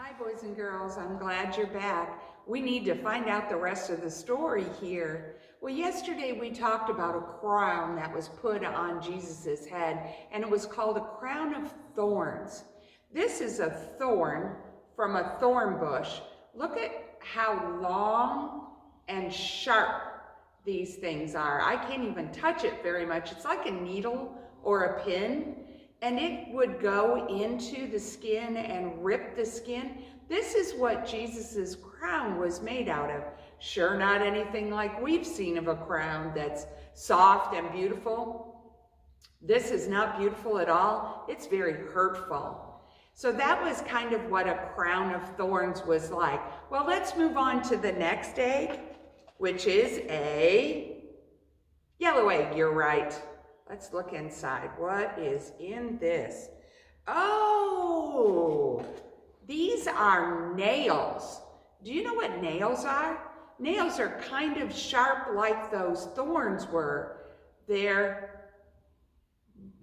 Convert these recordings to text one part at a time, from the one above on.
Hi, boys and girls. I'm glad you're back. We need to find out the rest of the story here. Well, yesterday we talked about a crown that was put on Jesus's head, and it was called a crown of thorns. This is a thorn from a thorn bush. Look at how long and sharp these things are. I can't even touch it very much. It's like a needle or a pin. And it would go into the skin and rip the skin. This is what Jesus's crown was made out of. Sure, not anything like we've seen of a crown that's soft and beautiful. This is not beautiful at all. It's very hurtful. So that was kind of what a crown of thorns was like. Well, let's move on to the next egg, which is a yellow egg. You're right. Let's look inside. What is in this? Oh, these are nails. Do you know what nails are? Nails are kind of sharp like those thorns were. They're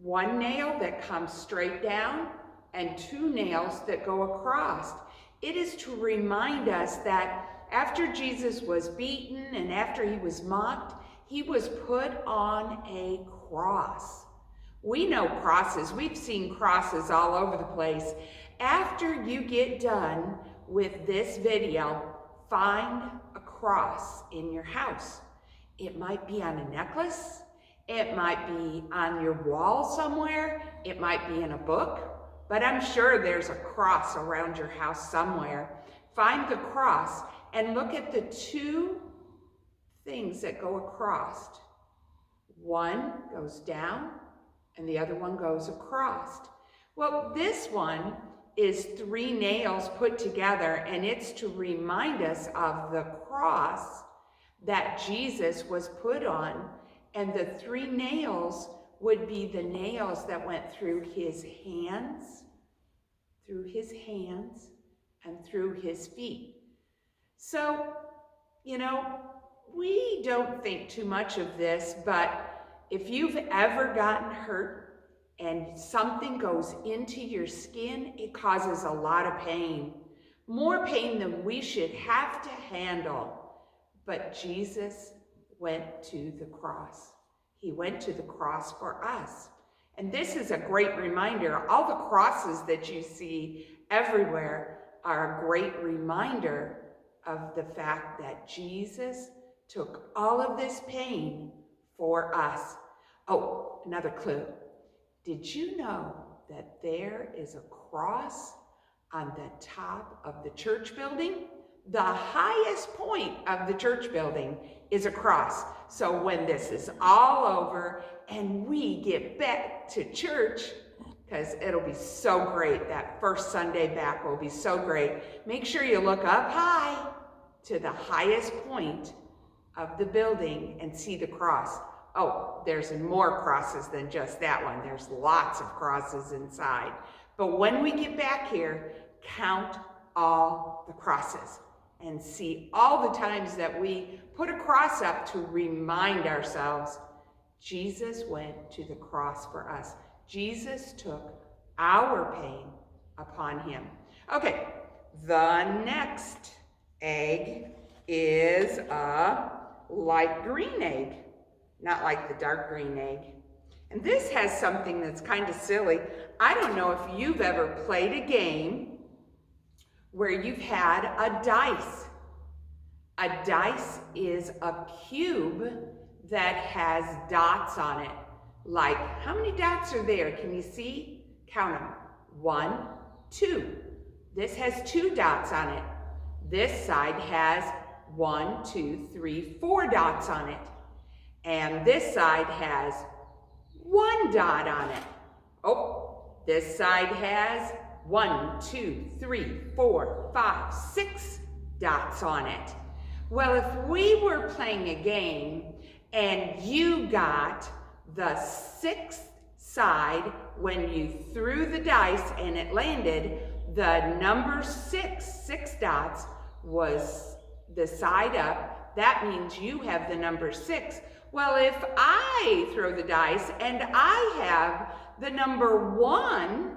one nail that comes straight down and two nails that go across. It is to remind us that after Jesus was beaten and after he was mocked, he was put on a cross. We know crosses. We've seen crosses all over the place. After you get done with this video, find a cross in your house. It might be on a necklace. It might be on your wall somewhere. It might be in a book. But I'm sure there's a cross around your house somewhere. Find the cross and look at the two things that go across. One goes down and the other one goes across. Well, this one is three nails put together, and it's to remind us of the cross that Jesus was put on, and the three nails would be the nails that went through his hands, and through his feet. So, we don't think too much of this, but if you've ever gotten hurt and something goes into your skin, it causes a lot of pain. More pain than we should have to handle. But Jesus went to the cross. He went to the cross for us. And this is a great reminder. All the crosses that you see everywhere are a great reminder of the fact that Jesus took all of this pain for us. Oh, another clue. Did you know that there is a cross on the top of the church building? The highest point of the church building is a cross. So when this is all over and we get back to church, because it'll be so great, that first Sunday back will be so great, make sure you look up high to the highest point of the building and see the cross. Oh, there's more crosses than just that one. There's lots of crosses inside. But when we get back here, count all the crosses and see all the times that we put a cross up to remind ourselves Jesus went to the cross for us. Jesus took our pain upon him. Okay, the next egg is a light green egg, not like the dark green egg. And this has something that's kind of silly. I don't know if you've ever played a game where you've had a dice. A dice is a cube that has dots on it. Like, how many dots are there? Can you see? Count them. 1, 2. This has 2 dots on it. This side has 1, 2, 3, 4 dots on it. And this side has 1 dot on it. Oh, this side has 1, 2, 3, 4, 5, 6 dots on it. Well, if we were playing a game and you got the 6th side when you threw the dice and it landed, the number 6 dots was the side up. That means you have the number 6. Well, if I throw the dice and I have the number 1,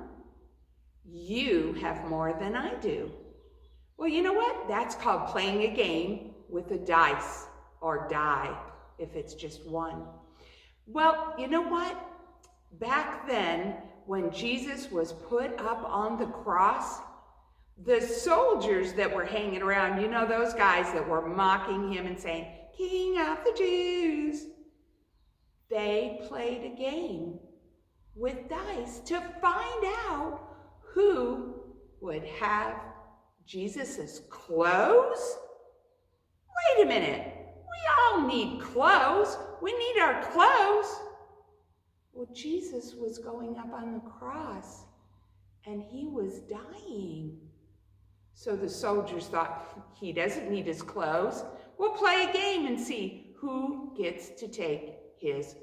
you have more than I do. Well, you know what? That's called playing a game with a dice, or die, if it's just one. Well, you know what? Back then, when Jesus was put up on the cross, the soldiers that were hanging around, you know, those guys that were mocking him and saying, "King of the Jews," they played a game with dice to find out who would have Jesus's clothes. Wait a minute. We all need clothes. We need our clothes. Well, Jesus was going up on the cross and he was dying. So the soldiers thought, he doesn't need his clothes. We'll play a game and see who gets to take his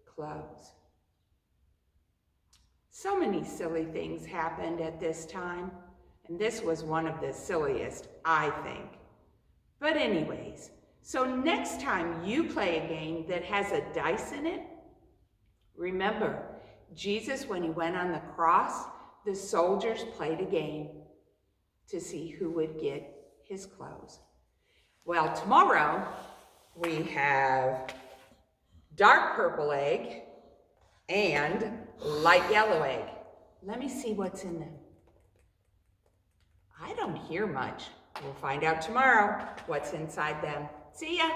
clothes. So many silly things happened at this time, and this was one of the silliest, I think. But anyways, so next time you play a game that has a dice in it, remember, Jesus, when he went on the cross, the soldiers played a game to see who would get his clothes. Well, tomorrow we have dark purple egg and light yellow egg. Let me see what's in them. I don't hear much. We'll find out tomorrow what's inside them. See ya.